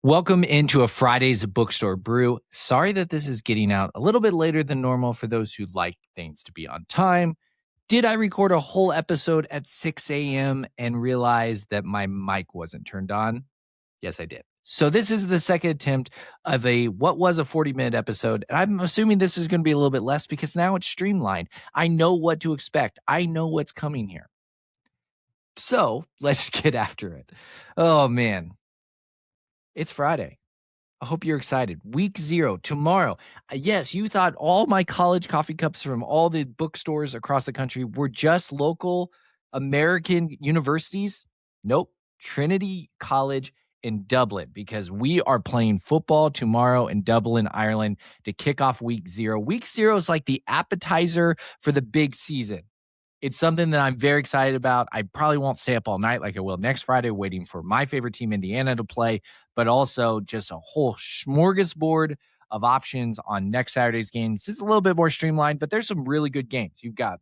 Welcome into a Friday's Bookstore Brew. Sorry that this is getting out a little bit later than normal for those who like things to be on time. Did I record a whole episode at 6 a.m. and realize that my mic wasn't turned on? Yes, I did. So this is the second attempt of what was a 40-minute episode, and I'm assuming this is going to be a little bit less because now it's streamlined. I know what to expect. I know what's coming here. So let's get after it. Oh, man. It's Friday. I hope you're excited. Week 0, tomorrow. Yes, you thought all my college coffee cups from all the bookstores across the country were just local American universities. Nope. Trinity College in Dublin, because we are playing football tomorrow in Dublin, Ireland to kick off week 0. Week 0 is like the appetizer for the big season. It's something that I'm very excited about. I probably won't stay up all night like I will next Friday waiting for my favorite team, Indiana, to play, but also just a whole smorgasbord of options on next Saturday's games. It's a little bit more streamlined, but there's some really good games. You've got,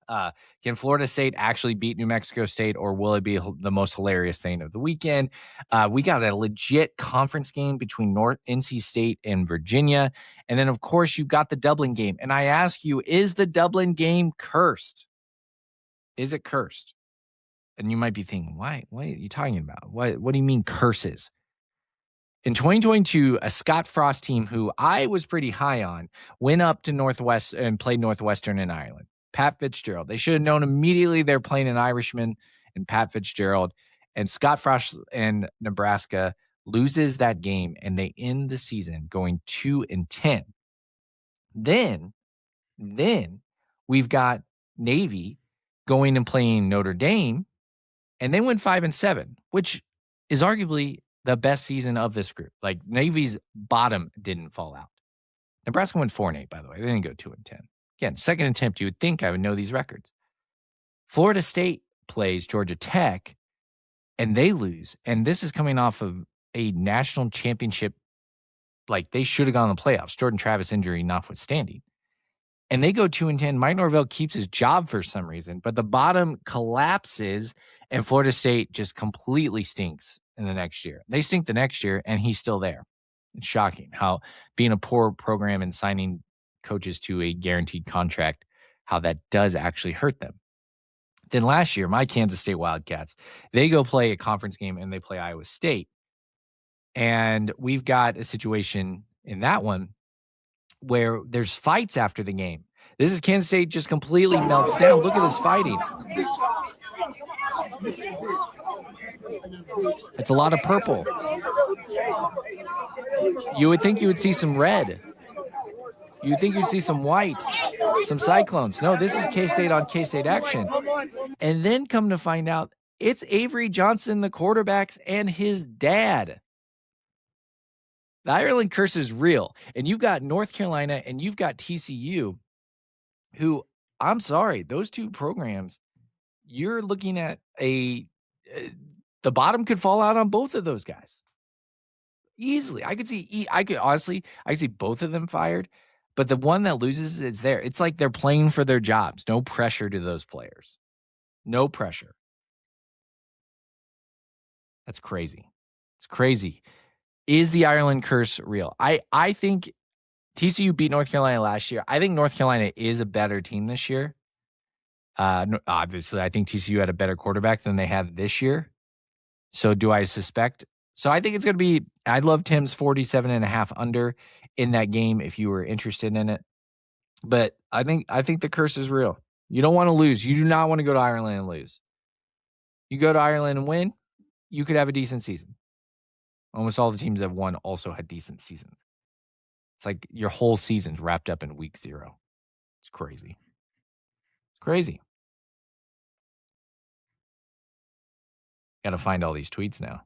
can Florida State actually beat New Mexico State, or will it be the most hilarious thing of the weekend? We got a legit conference game between NC State and Virginia. And then, of course, you've got the Dublin game. And I ask you, is the Dublin game cursed? Is it cursed? And you might be thinking, why? What are you talking about? What do you mean curses? In 2022, a Scott Frost team who I was pretty high on went up to Northwest and played Northwestern in Ireland. Pat Fitzgerald. They should have known immediately they're playing an Irishman and Pat Fitzgerald. And Scott Frost and Nebraska loses that game, and they end the season going 2-10. Then we've got Navy going and playing Notre Dame, and they went 5-7, which is arguably the best season of this group. Like, Navy's bottom didn't fall out. Nebraska went 4-8, by the way. They didn't go 2-10. Again, second attempt, you would think I would know these records. Florida State plays Georgia Tech, and they lose. And this is coming off of a national championship. Like, they should have gone to the playoffs, Jordan Travis injury notwithstanding. And they go 2-10. Mike Norvell keeps his job for some reason, but the bottom collapses, and Florida State just completely stinks in the next year. They stink the next year, and he's still there. It's shocking how being a poor program and signing coaches to a guaranteed contract, how that does actually hurt them. Then last year, my Kansas State Wildcats, they go play a conference game, and they play Iowa State. And we've got a situation in that one where there's fights after the game. This is Kansas State just completely melts down. Look at this fighting. It's a lot of purple. You would think you would see some red. You'd think you'd see some white, some Cyclones. No, this is K-State on K-State action. And then come to find out, it's Avery Johnson, the quarterbacks, and his dad. The Ireland curse is real. And you've got North Carolina and you've got TCU, who, I'm sorry, those two programs, you're looking at the bottom could fall out on both of those guys. Easily. I could see both of them fired, but the one that loses is there. It's like they're playing for their jobs. No pressure to those players. No pressure. That's crazy. It's crazy. Is the Ireland curse real? I think TCU beat North Carolina last year. I think North Carolina is a better team this year. Obviously, I think TCU had a better quarterback than they had this year. So do I suspect? So I think it's going to be, I'd love Tim's 47.5 under in that game if you were interested in it. But I think the curse is real. You don't want to lose. You do not want to go to Ireland and lose. You go to Ireland and win, you could have a decent season. Almost all the teams that won also had decent seasons. It's like your whole season's wrapped up in week 0. It's crazy. It's crazy. Got to find all these tweets now.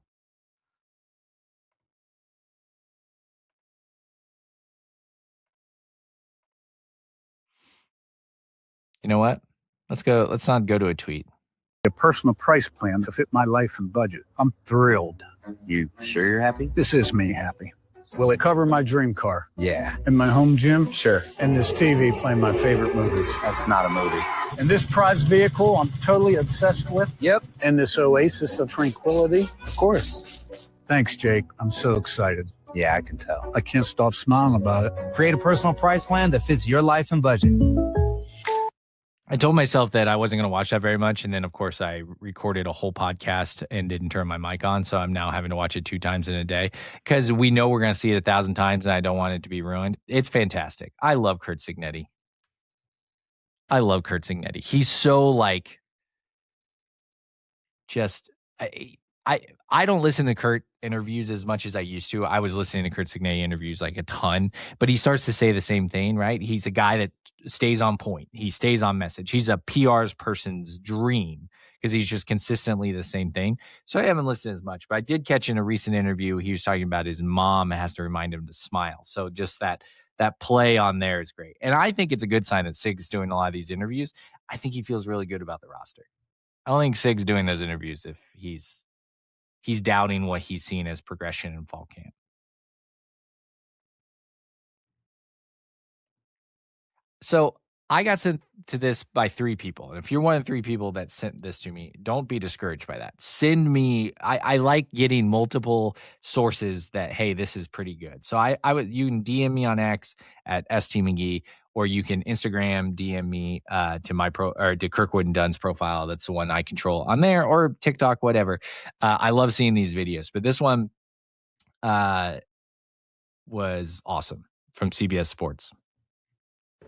You know what? Let's not go to a tweet. A personal price plan to fit my life and budget. I'm thrilled. You sure you're happy? This is me happy. Will it cover my dream car? Yeah. And my home gym? Sure. And this TV playing my favorite movies? That's not a movie. And this prized vehicle I'm totally obsessed with? Yep. And this oasis of tranquility? Of course. Thanks, Jake. I'm so excited. Yeah, I can tell. I can't stop smiling about it. Create a personal price plan that fits your life and budget. I told myself that I wasn't going to watch that very much. And then, of course, I recorded a whole podcast and didn't turn my mic on. So I'm now having to watch it 2 times in a day because we know we're going to see it 1,000 times and I don't want it to be ruined. It's fantastic. I love Curt Cignetti. He's so like, just, I don't listen to Curt interviews as much as I used to. I was listening to Curt Cignetti interviews like a ton, but he starts to say the same thing, right? He's a guy that stays on point. He stays on message. He's a PR's person's dream because he's just consistently the same thing. So I haven't listened as much, but I did catch in a recent interview, he was talking about his mom has to remind him to smile. So just that play on there is great. And I think it's a good sign that Sig's doing a lot of these interviews. I think he feels really good about the roster. I don't think Sig's doing those interviews if he's doubting what he's seen as progression in fall camp. So I got sent to this by 3 people. And if you're one of the 3 people that sent this to me, don't be discouraged by that. Send me, I like getting multiple sources that, hey, this is pretty good. So you can DM me on X at STMcGee, or you can Instagram DM me to Kirkwood and Dunn's profile. That's the one I control on there, or TikTok, whatever. I love seeing these videos, but this one was awesome from CBS Sports.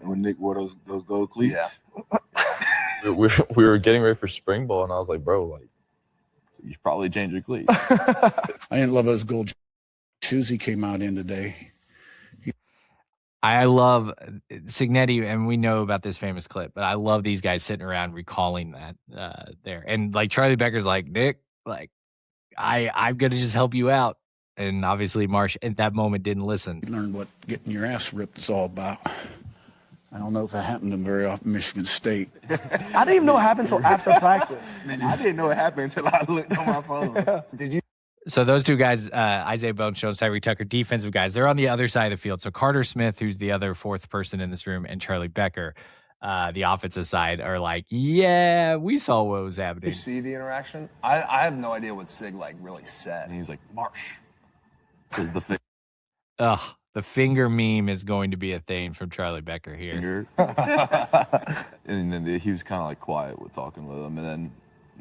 When Nick wore those gold cleats. Yeah. we were getting ready for spring ball, and I was like, bro, like, you should probably change your cleats. I didn't love those gold shoes he came out in today. I love Cignetti, and we know about this famous clip, but I love these guys sitting around recalling that there. And like Charlie Becker's like, Nick, like, I'm going to just help you out. And obviously Marsh at that moment didn't listen. You learned what getting your ass ripped is all about. I don't know if it happened to him very often, Michigan State. I didn't even know it happened until after practice. I didn't know it happened until I looked on my phone. Did you? So those 2 guys, Isaiah Bones-Jones, Tyree Tucker, defensive guys, they're on the other side of the field. So Carter Smith, who's the other 4th person in this room, and Charlie Becker, the offensive side, are like, yeah, we saw what was happening. You see the interaction? I have no idea what Sig like really said. And he's like, Marsh is the thing. Ugh, the finger meme is going to be a thing from Charlie Becker here. And then he was kind of like quiet with talking with him, and then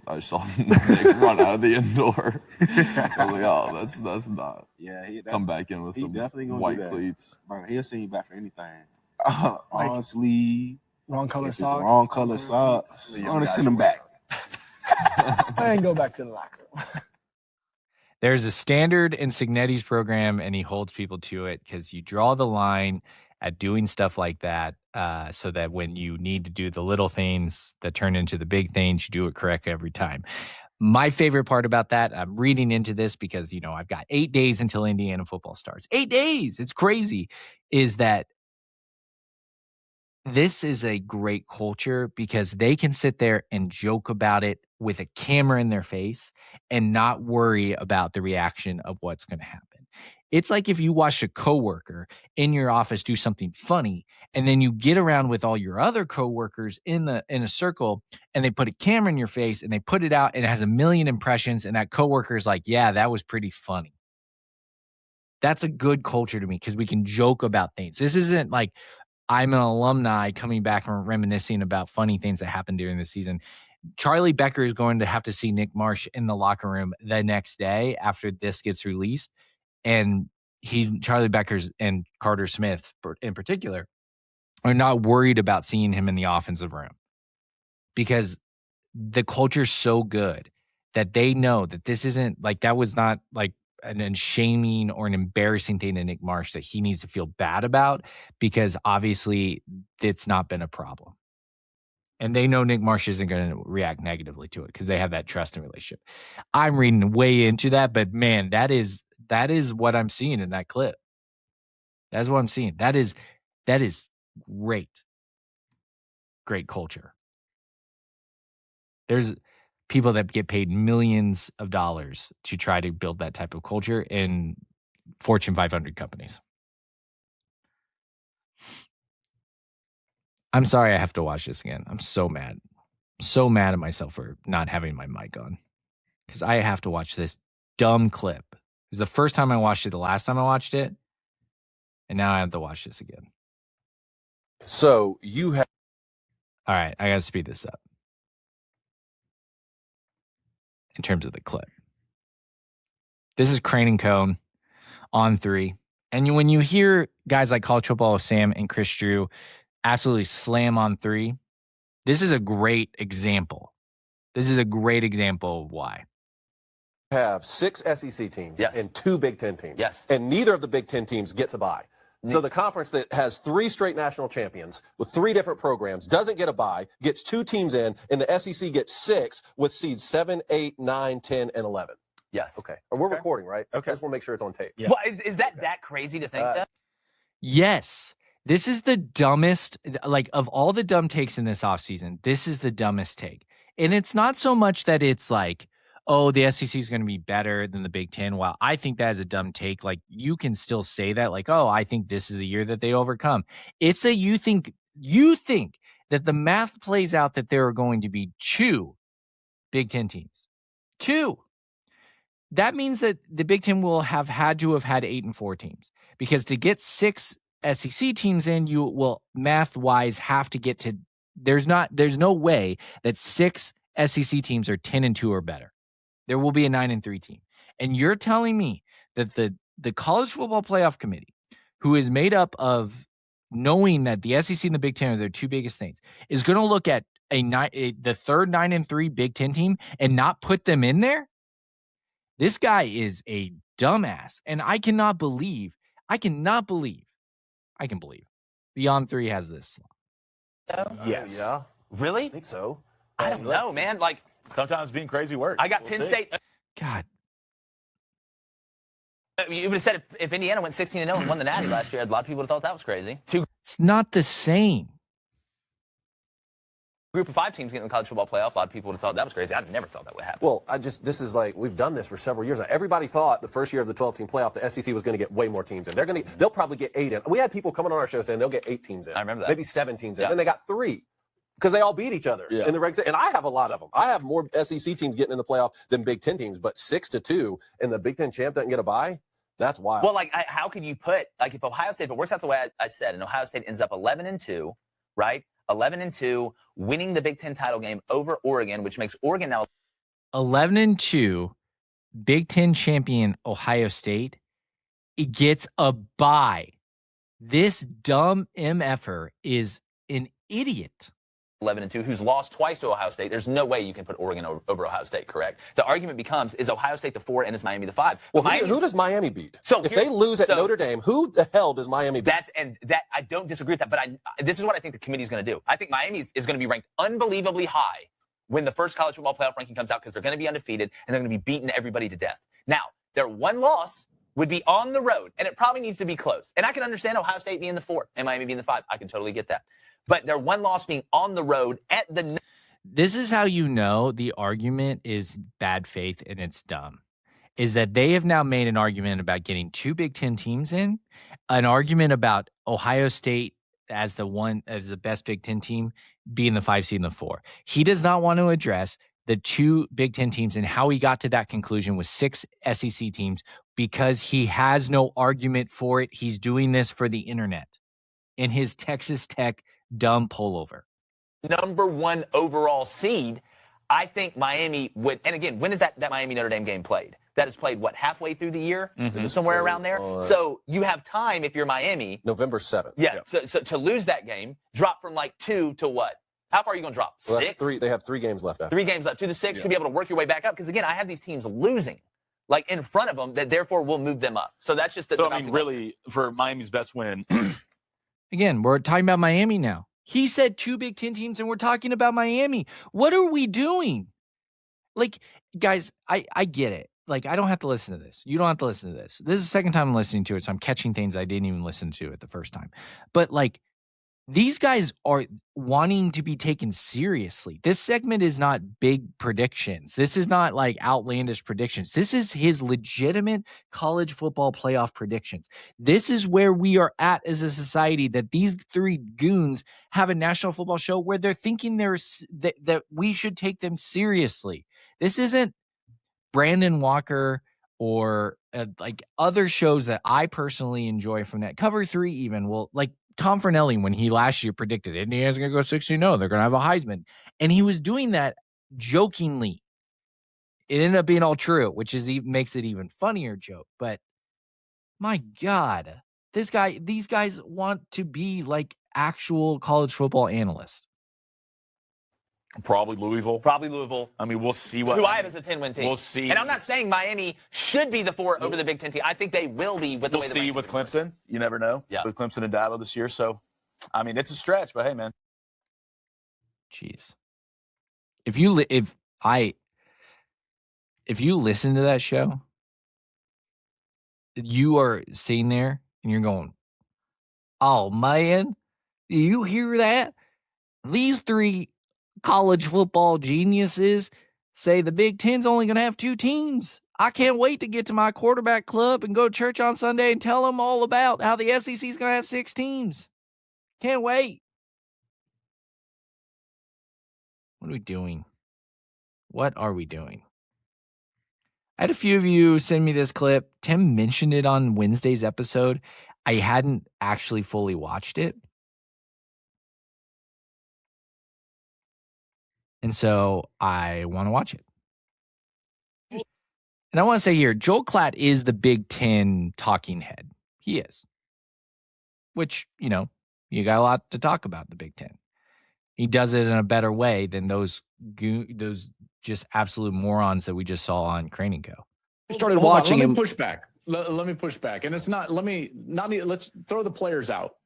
I saw Nick run out of the indoor. I was like, oh, that's not. Yeah, come back in with some white cleats. Bro, he'll send you back for anything. Arm sleeve. Wrong color socks. Wrong color socks. I'm going to send them back. I didn't go back to the locker room. There's a standard in Cignetti's program, and he holds people to it because you draw the line at doing stuff like that so that when you need to do the little things that turn into the big things, you do it correct every time. My favorite part about that, I'm reading into this because, I've got 8 days until Indiana football starts. 8 days! It's crazy. Is that this is a great culture because they can sit there and joke about it with a camera in their face and not worry about the reaction of what's going to happen. It's like if you watch a coworker in your office do something funny, and then you get around with all your other coworkers in a circle, and they put a camera in your face and they put it out and it has 1 million impressions, and that coworker is like, yeah, that was pretty funny. That's a good culture to me because we can joke about things. This isn't like I'm an alumni coming back and reminiscing about funny things that happened during the season. Charlie Becker is going to have to see Nick Marsh in the locker room the next day after this gets released. And Charlie Becker's and Carter Smith in particular are not worried about seeing him in the offensive room because the culture's so good that they know that this isn't like, that was not like an shaming or an embarrassing thing to Nick Marsh that he needs to feel bad about, because obviously it's not been a problem. And they know Nick Marsh isn't going to react negatively to it because they have that trust and relationship. I'm reading way into that, but man, that is what I'm seeing in that clip. That's what I'm seeing. That is great. Great culture. There's people that get paid millions of dollars to try to build that type of culture in Fortune 500 companies. I'm sorry I have to watch this again. I'm so mad. So mad at myself for not having my mic on because I have to watch this dumb clip It was the first time I watched it, the last time I watched it, and now I have to watch this again. So you have. All right, I got to speed this up in terms of the clip. This is Crane and Cone on 3. And when you hear guys like College Football Sam and Chris Drew absolutely slam on 3, this is a great example. This is a great example of why. Have 6 SEC teams Yes. and 2 Big Ten teams. Yes. And neither of the Big Ten teams gets a bye. So the conference that has 3 straight national champions with 3 different programs doesn't get a bye, gets 2 teams in, and the SEC gets 6 with seeds 7, 8, 9, 10, and 11. Yes. Okay. We're recording, right? Okay. I just want to make sure it's on tape. Yeah. Well, is that crazy to think that? Yes. This is the dumbest, like, of all the dumb takes in this offseason, this is the dumbest take. And it's not so much that it's like, oh, the SEC is going to be better than the Big Ten. While I think that is a dumb take, like, you can still say that, like, oh, I think this is the year that they overcome. It's that you think that the math plays out that there are going to be 2 Big Ten teams. 2. That means that the Big Ten will have had to have had 8 and 4 teams, because to get 6 SEC teams in, you will math-wise have to get to. There's no way that 6 SEC teams are 10 and 2 or better. There will be a 9 and 3 team, and you're telling me that the College Football Playoff Committee, who is made up of knowing that the SEC and the Big Ten are their 2 biggest things, is going to look at the third 9 and 3 Big Ten team and not put them in there? This guy is a dumbass, and I can believe Beyond 3 has this. Yes. Yeah. Really? I think so. I don't know, man. Like, Sometimes being crazy works. I got Penn State. God. You would have said if Indiana went 16-0 and won the Natty last year, a lot of people would have thought that was crazy. 2 It's not the same. group of 5 teams getting in the college football playoff. A lot of people would have thought that was crazy. I never thought that would happen. Well, this is like, we've done this for several years now. Everybody thought the first year of the 12-team playoff, the SEC was going to get way more teams in. They'll probably get 8 in. We had people coming on our show saying they'll get 8 teams in. I remember that. Maybe 7 teams in. Yeah. Then they got 3. Because they all beat each other in the regular, and I have a lot of them. I have more SEC teams getting in the playoff than Big Ten teams, but 6-2, and the Big Ten champ doesn't get a bye. That's wild. Well, like, how can you put, like, if Ohio State, if it works out the way I said, and Ohio State ends up 11-2, right? 11-2, winning the Big Ten title game over Oregon, which makes Oregon now 11-2, Big Ten champion Ohio State, it gets a bye. This dumb MFer is an idiot. 11-2, who's lost twice to Ohio State. There's no way you can put Oregon over Ohio State, correct? The argument becomes, is Ohio State the 4 and is Miami the 5? Well, who does Miami beat? So if they lose at Notre Dame, who the hell does Miami beat? I don't disagree with that, but this is what I think the committee is going to do. I think Miami is going to be ranked unbelievably high when the first college football playoff ranking comes out, because they're going to be undefeated and they're going to be beating everybody to death. Now, their one loss would be on the road, and it probably needs to be close. And I can understand Ohio State being the 4 and Miami being the 5. I can totally get that. But their one loss being on the road at the... This is how you know the argument is bad faith and it's dumb. Is that they have now made an argument about getting 2 Big Ten teams in, an argument about Ohio State as the best Big Ten team being the 5 seed and the 4. He does not want to address the 2 Big Ten teams and how he got to that conclusion with 6 SEC teams, because he has no argument for it. He's doing this for the internet in his Texas Tech dumb pullover. Number 1 overall seed, I think Miami would, and again, when is that Miami Notre Dame game played? That is played, what, halfway through the year? Somewhere around there? So you have time if you're Miami. November 7th. Yeah, so to lose that game, drop from like 2 to what? How far are you going to drop? 6? That's 3. They have 3 games left after. 3 games left, to the 6 to be able to work your way back up. Because again, I have these teams losing, like in front of them, that therefore will move them up. So that's just the. So I mean, really, for Miami's best win. Again, we're talking about Miami now. He said 2 Big Ten teams, and we're talking about Miami. What are we doing? Like, guys, I get it. Like, I don't have to listen to this. You don't have to listen to this. This is the second time I'm listening to it, so I'm catching things I didn't even listen to it the first time. But, like, these guys are wanting to be taken seriously. This segment is not big predictions. This is not like outlandish predictions. This is his legitimate college football playoff predictions. This is where we are at as a society, that these 3 goons have a national football show where they're thinking that we should take them seriously. This isn't Brandon Walker or like other shows that I personally enjoy from that. Cover 3 even. Well, like Tom Fornelli, when he last year predicted Indiana's going to go 6-0, they're going to have a Heisman. And he was doing that jokingly. It ended up being all true, which makes it even funnier joke. But my God, these guys want to be like actual college football analysts. Probably Louisville. I mean, we'll see what. Who I have as a 10-win team. We'll see. And I'm not saying Miami should be the 4 over the Big Ten team. I think they will be with the way We'll the see rankings with are. Clemson. You never know. Yeah. With Clemson and Dabo this year. So, I mean, it's a stretch, but hey, man. Jeez. If you listen to that show, you are sitting there and you're going, oh man, do you hear that? These 3 college football geniuses say the Big Ten's only going to have 2 teams. I can't wait to get to my quarterback club and go to church on Sunday and tell them all about how the SEC is going to have 6 teams. Can't wait. What are we doing? What are we doing? I had a few of you send me this clip. Tim mentioned it on Wednesday's episode. I hadn't actually fully watched it. And so I want to watch it. And I want to say here, Joel Klatt is the Big Ten talking head. He is. Which, you got a lot to talk about, the Big Ten. He does it in a better way than those just absolute morons that we just saw on Crane & Co. Started watching him. Let me push back. Let me push back. And it's not, let's throw the players out.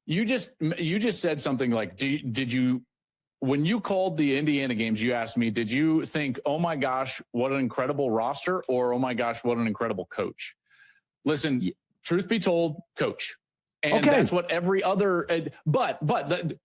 You just said something like, did you, when you called the Indiana games, you asked me, did you think, oh my gosh, what an incredible roster, or oh my gosh, what an incredible coach? Listen, truth be told, coach. And that's what every other,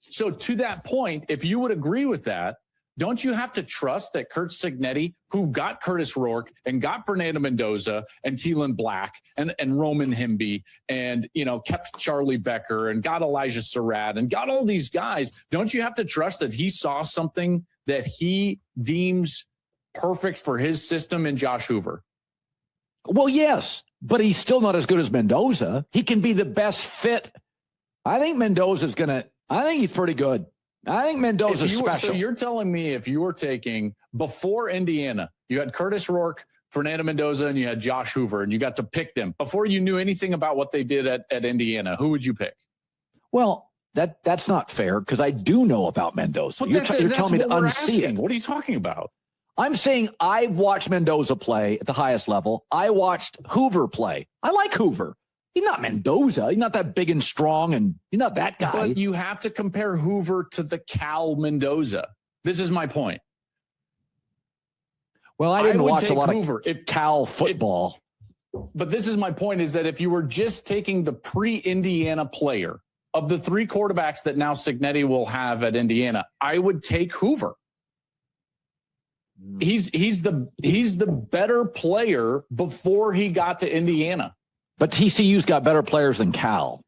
so to that point, if you would agree with that, don't you have to trust that Curt Cignetti, who got Curtis Rourke and got Fernando Mendoza and Keelan Black and Roman Himby and, kept Charlie Becker and got Elijah Surratt and got all these guys, don't you have to trust that he saw something that he deems perfect for his system in Josh Hoover? Well, yes, but he's still not as good as Mendoza. He can be the best fit. I think Mendoza's I think he's pretty good. I think Mendoza's special. So you're telling me if you were taking, before Indiana, you had Curtis Rourke, Fernando Mendoza, and you had Josh Hoover, and you got to pick them. Before you knew anything about what they did at Indiana, who would you pick? Well, that's not fair, because I do know about Mendoza. Well, you're telling me to unsee it. What are you talking about? I'm saying I've watched Mendoza play at the highest level. I watched Hoover play. I like Hoover. He's not Mendoza. He's not that big and strong, and he's not that guy. But you have to compare Hoover to the Cal Mendoza. This is my point. Well, I didn't watch a lot Hoover of Cal football. But this is my point, is that if you were just taking the pre-Indiana player of the 3 quarterbacks that now Cignetti will have at Indiana, I would take Hoover. He's the better player before he got to Indiana. But TCU's got better players than Cal.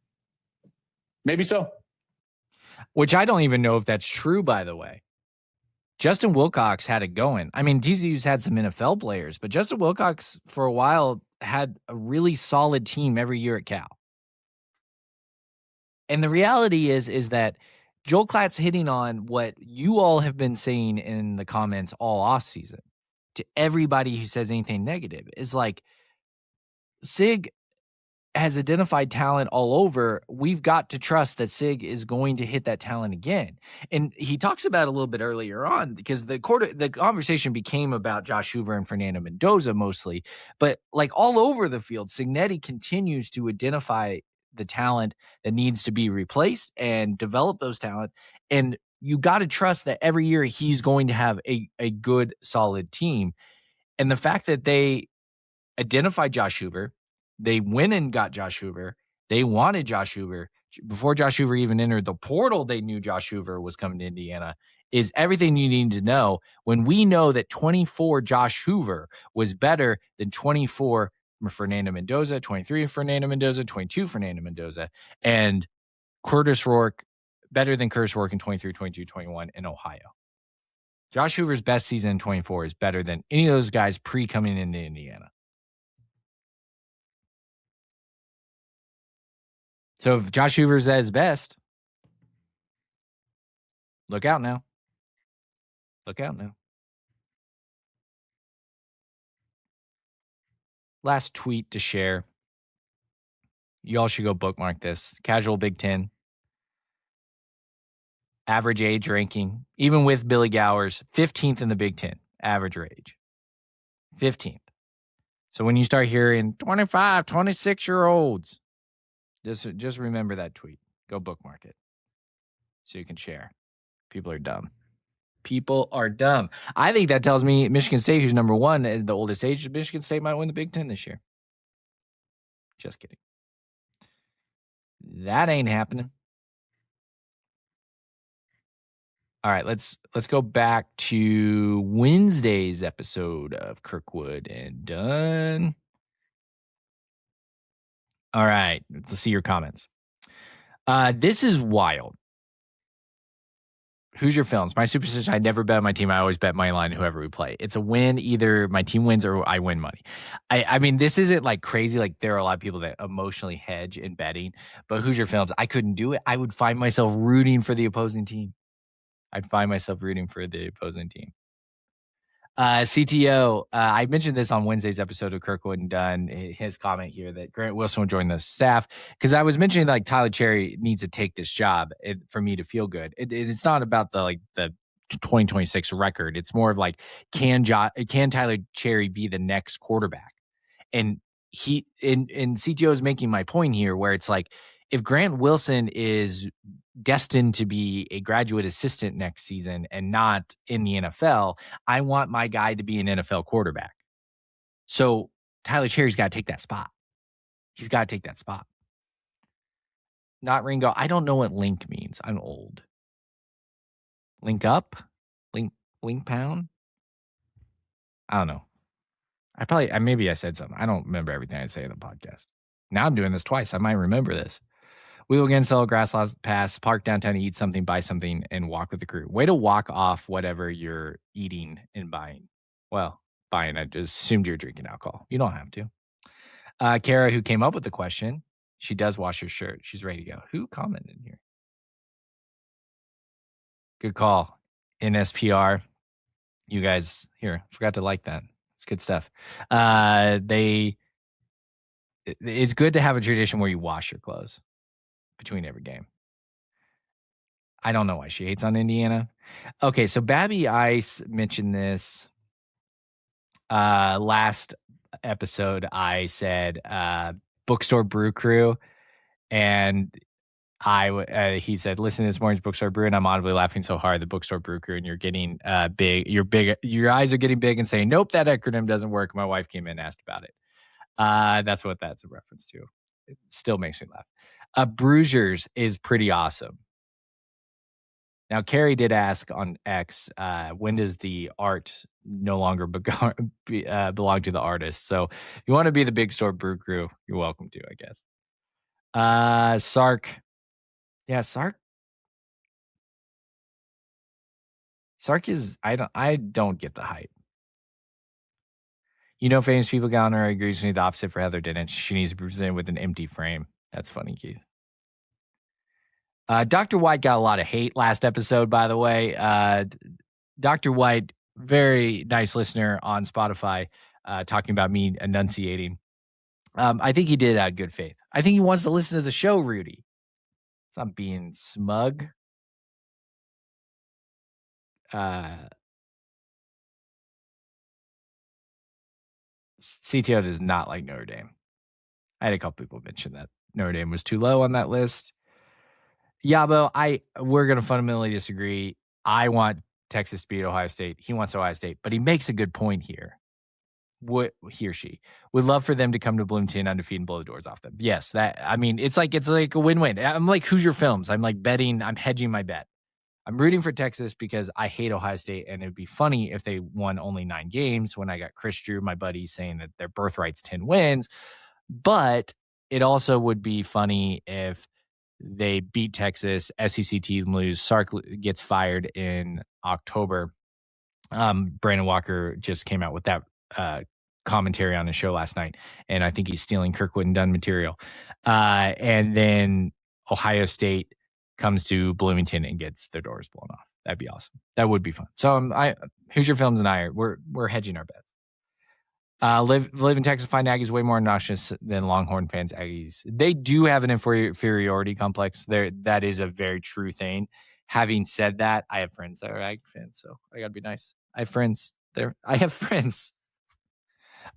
Maybe so. Which I don't even know if that's true, by the way. Justin Wilcox had it going. I mean, TCU's had some NFL players, but Justin Wilcox for a while had a really solid team every year at Cal. And the reality is that Joel Klatt's hitting on what you all have been saying in the comments all offseason to everybody who says anything negative. Is like, Sig has identified talent all over. We've got to trust that Sig is going to hit that talent again. And he talks about it a little bit earlier on, because the conversation became about Josh Hoover and Fernando Mendoza mostly, but like all over the field, Cignetti continues to identify the talent that needs to be replaced and develop those talent. And you got to trust that every year he's going to have a good, solid team. And the fact that they identified Josh Hoover, they went and got Josh Hoover. They wanted Josh Hoover. Before Josh Hoover even entered the portal, they knew Josh Hoover was coming to Indiana, is everything you need to know when we know that 24 Josh Hoover was better than 24 Fernando Mendoza, 23 Fernando Mendoza, 22 Fernando Mendoza, and Curtis Rourke better than Curtis Rourke in 23, 22, 21 in Ohio. Josh Hoover's best season in 24 is better than any of those guys coming into Indiana. So if Josh Hoover's at his best, look out now. Look out now. Last tweet to share. You all should go bookmark this. Casual Big Ten. Average age ranking, even with Billy Gowers, 15th in the Big Ten. Average age. 15th. So when you start hearing 25, 26-year-olds, just remember that tweet. Go bookmark it so you can share. People are dumb. People are dumb. I think that tells me Michigan State, who's number one, is the oldest age. Michigan State might win the Big Ten this year. Just kidding. That ain't happening. All right, let's go back to Wednesday's episode of Kirkwood and Dunn. All right, let's see your comments. This is wild. Who's your films? My superstition, I never bet on my team. I always bet money line whoever we play. It's a win. Either my team wins or I win money. I mean, this isn't like crazy. Like there are a lot of people that emotionally hedge in betting. But who's your films? I couldn't do it. I would find myself rooting for the opposing team. CTO, I mentioned this on Wednesday's episode of Kirkwood and Dunn, his comment here that Grant Wilson will join the staff, because I was mentioning like Tyler Cherry needs to take this job for me to feel good. It's not about the 2026 record. It's more of like, can Tyler Cherry be the next quarterback? And CTO is making my point here where it's like, if Grant Wilson is destined to be a graduate assistant next season and not in the NFL, I want my guy to be an NFL quarterback. So Tyler Cherry's got to take that spot. He's got to take that spot. Not Ringo. I don't know what link means. I'm old. Link up? Link pound? I don't know. Maybe I said something. I don't remember everything I say in the podcast. Now I'm doing this twice. I might remember this. We will again sell a grass pass, park downtown, eat something, buy something, and walk with the crew. Way to walk off whatever you're eating and buying. Well, buying, I just assumed you're drinking alcohol. You don't have to. Kara, who came up with the question, she does wash her shirt. She's ready to go. Who commented here? Good call. NSPR. You guys, here, forgot to like that. It's good stuff. It's good to have a tradition where you wash your clothes between every game. I don't know why she hates on Indiana. Okay, so Babby Ice mentioned this last episode. I said Bookstore Brew Crew, and he said, listen to this morning's Bookstore Brew, and I'm audibly laughing so hard, the Bookstore Brew Crew, and you're getting big. You're big. Your eyes are getting big and saying, nope, that acronym doesn't work. My wife came in and asked about it. That's what that's a reference to. It still makes me laugh. Bruisers is pretty awesome. Now, Carrie did ask on X, when does the art no longer belong to the artist? So if you want to be the Big Store Brew Crew, you're welcome to, I guess. Sark. Yeah, Sark. Sark is, I don't get the hype. You know, famous people got on her, agrees with me the opposite for Heather didn't. She needs to be presented with an empty frame. That's funny, Keith. Dr. White got a lot of hate last episode, by the way. Dr. White, very nice listener on Spotify, talking about me enunciating. I think he did out of good faith. I think he wants to listen to the show, Rudy. It's not being smug. CTO does not like Notre Dame. I had a couple people mention that Notre Dame was too low on that list. Yabo, we're going to fundamentally disagree. I want Texas to beat Ohio State. He wants Ohio State, but he makes a good point here. He or she would love for them to come to Bloomington undefeated and blow the doors off them. Yes, it's like a win-win. I'm like, who's your films? I'm like betting. I'm hedging my bet. I'm rooting for Texas because I hate Ohio State, and it would be funny if they won only 9 games when I got Chris Drew, my buddy, saying that their birthright's 10 wins. But it also would be funny if they beat Texas, SEC team lose, Sark gets fired in October, Brandon Walker just came out with that commentary on his show last night, and I think he's stealing Kirkwood and Dunn material. And then Ohio State comes to Bloomington and gets their doors blown off. That'd be awesome. That would be fun. So Hoosier Films and I we're hedging our bets. Live in Texas, find Aggies way more obnoxious than Longhorn fans. Aggies, they do have an inferiority complex. That is a very true thing. Having said that, I have friends that are Aggie fans, so I gotta be nice. I have friends there. I have friends.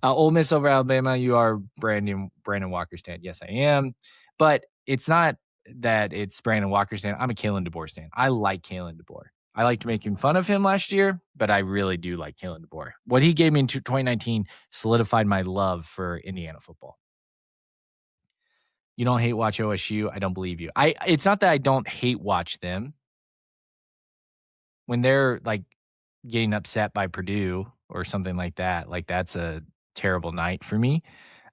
Ole Miss over Alabama. You are Brandon Walker stan. Yes, I am. But it's not that it's Brandon Walker stan. I'm a Kalen DeBoer stan. I like Kalen DeBoer. I liked making fun of him last year, but I really do like Kalen DeBoer. What he gave me in 2019 solidified my love for Indiana football. You don't hate watch OSU? I don't believe you. It's not that I don't hate watch them. When they're like getting upset by Purdue or something like that, like that's a terrible night for me.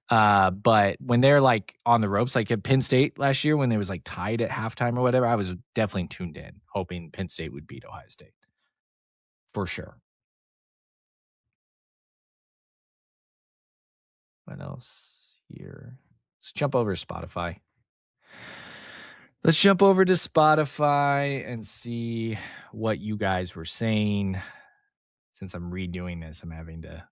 But when they're like on the ropes, like at Penn State last year, when they was like tied at halftime or whatever, I was definitely tuned in, hoping Penn State would beat Ohio State for sure. What else here? Let's jump over to Spotify. And see what you guys were saying. Since I'm redoing this, I'm having to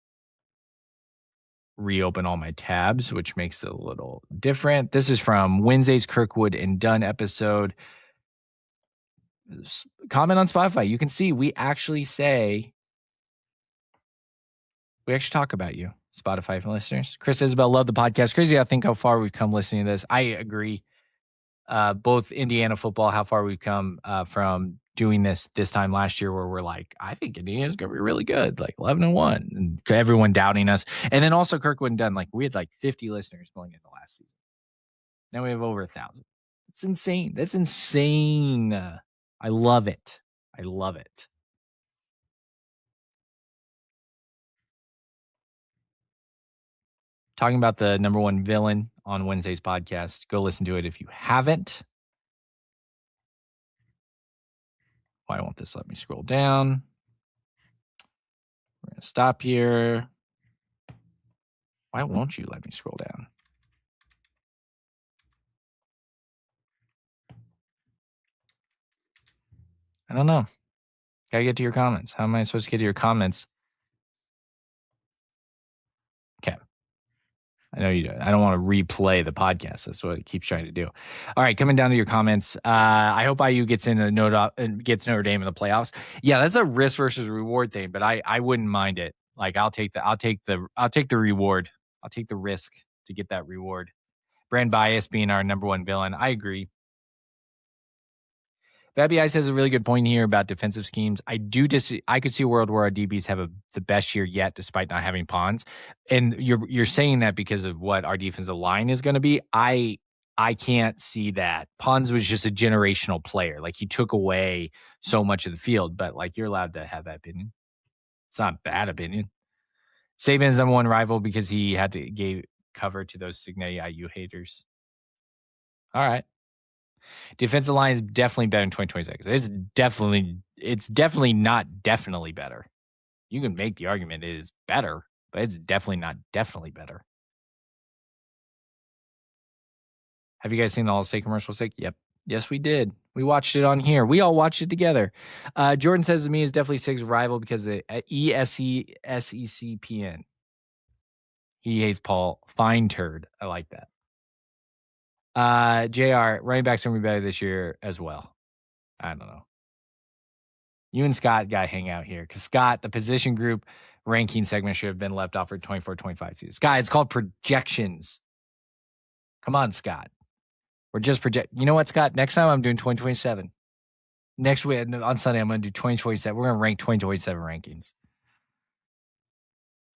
reopen all my tabs, which makes it a little different. This is from Wednesday's Kirkwood and Dunn episode. Comment on Spotify. You can see we actually talk about you, Spotify listeners. Chris Isabel, love the podcast. Crazy, I think how far we've come listening to this. I agree. Both Indiana football, how far we've come from doing this time last year, where we're like, I think Indiana's going to be really good, like 11-1, and everyone doubting us. And then also Kirkwood and Dunn, like we had like 50 listeners going into last season. Now we have over 1,000. It's insane. That's insane. I love it. Talking about the number one villain on Wednesday's podcast. Go listen to it if you haven't. Why won't this let me scroll down? We're going to stop here. Why won't you let me scroll down? I don't know. Gotta get to your comments. How am I supposed to get to your comments? Okay. I know you do. I don't want to replay the podcast. That's what it keeps trying to do. All right, coming down to your comments. I hope IU gets Notre Dame in the playoffs. Yeah, that's a risk versus reward thing, but I wouldn't mind it. Like I'll take the reward. I'll take the risk to get that reward. Brand Bias being our number one villain. I agree. Babby Ice has a really good point here about defensive schemes. I could see a world where our DBs have the best year yet, despite not having Pons. And you're saying that because of what our defensive line is going to be. I can't see that. Pons was just a generational player. Like he took away so much of the field, but like you're allowed to have that opinion. It's not a bad opinion. Saban's number one rival because he had to give cover to those Cignetti IU haters. All right. Defensive line is definitely better in 2026. It's definitely not definitely better. You can make the argument it is better, but it's definitely not definitely better. Have you guys seen the All State commercial? Yep. Yes, we did. We watched it on here. We all watched it together. Jordan says to me is definitely Sig's rival because of ESECPN. He hates Paul. Fine turd. I like that. JR, running backs going to be better this year as well. I don't know. You and Scott got to hang out here because Scott, the position group ranking segment should have been left off for 24-25 season. Scott, it's called projections. Come on, Scott. We're just You know what, Scott? Next time I'm doing 2027. Next week on Sunday, I'm going to do 2027. We're going to rank 2027 rankings.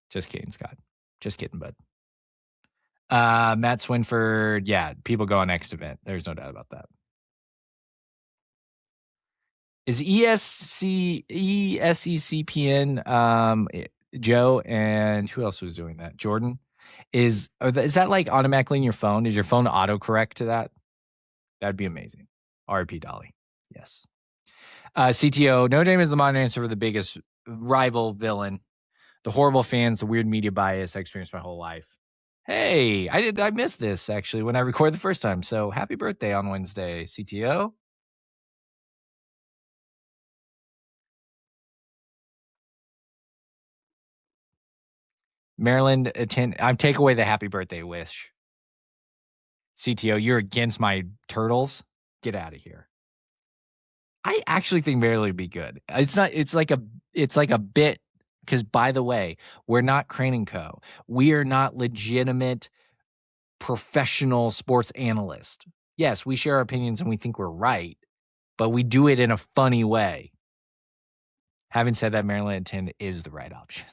Just kidding, Scott. Just kidding, bud. Matt Swinford, yeah, people go on next event. There's no doubt about that. Is ESECPN Joe and who else was doing that? Jordan? Is that like automatically in your phone? Is your phone autocorrect to that? That'd be amazing. RP Dolly. Yes. CTO, Notre Dame is the modern answer for the biggest rival villain. The horrible fans, the weird media bias I experienced my whole life. Hey, I missed this actually when I recorded the first time. So happy birthday on Wednesday, CTO. Maryland I take away the happy birthday wish. CTO, you're against my turtles. Get out of here. I actually think Maryland would be good. It's like a bit, because by the way, we're not Crane & Co. We are not legitimate professional sports analysts. Yes, we share our opinions and we think we're right, but we do it in a funny way. Having said that, Maryland at 10 is the right option.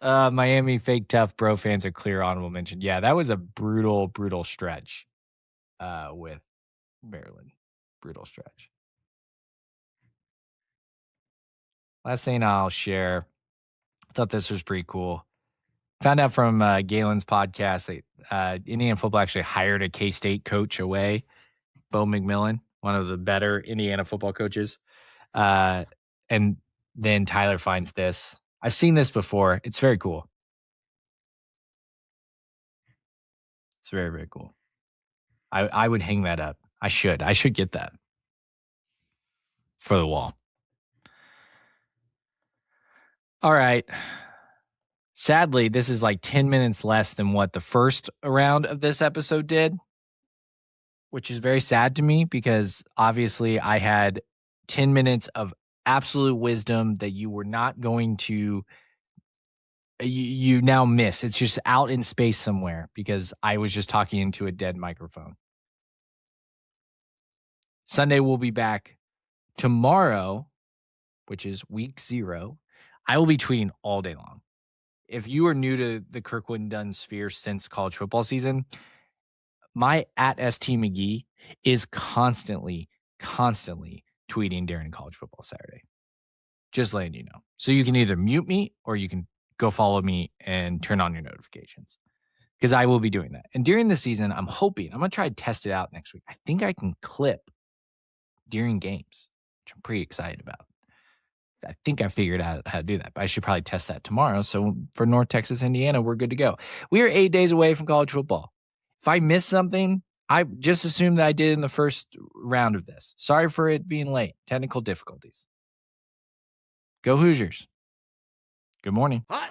Miami fake tough bro fans are clear honorable mention. Yeah, that was a brutal, brutal stretch with Maryland. Brutal stretch. Last thing I'll share. I thought this was pretty cool. Found out from Galen's podcast that Indiana football actually hired a K-State coach away, Bo McMillan, one of the better Indiana football coaches. And then Tyler finds this. I've seen this before. It's very cool. It's very, very cool. I would hang that up. I should get that for the wall. All right. Sadly, this is like 10 minutes less than what the first round of this episode did, which is very sad to me because obviously I had 10 minutes of absolute wisdom that you were not going to, you now miss. It's just out in space somewhere because I was just talking into a dead microphone. Sunday we'll be back. Tomorrow, which is week 0, I will be tweeting all day long. If you are new to the Kirkwood and Dunn sphere since college football season, my @STMcGee is constantly tweeting during college football Saturday. Just letting you know. So you can either mute me or you can go follow me and turn on your notifications because I will be doing that. And during the season, I'm going to try to test it out next week. I think I can clip during games, which I'm pretty excited about. I think I figured out how to do that, but I should probably test that tomorrow. So for North Texas, Indiana, we're good to go. We are 8 days away from college football. If I miss something, I just assume that I did in the first round of this. Sorry for it being late. Technical difficulties. Go Hoosiers. Good morning. Hot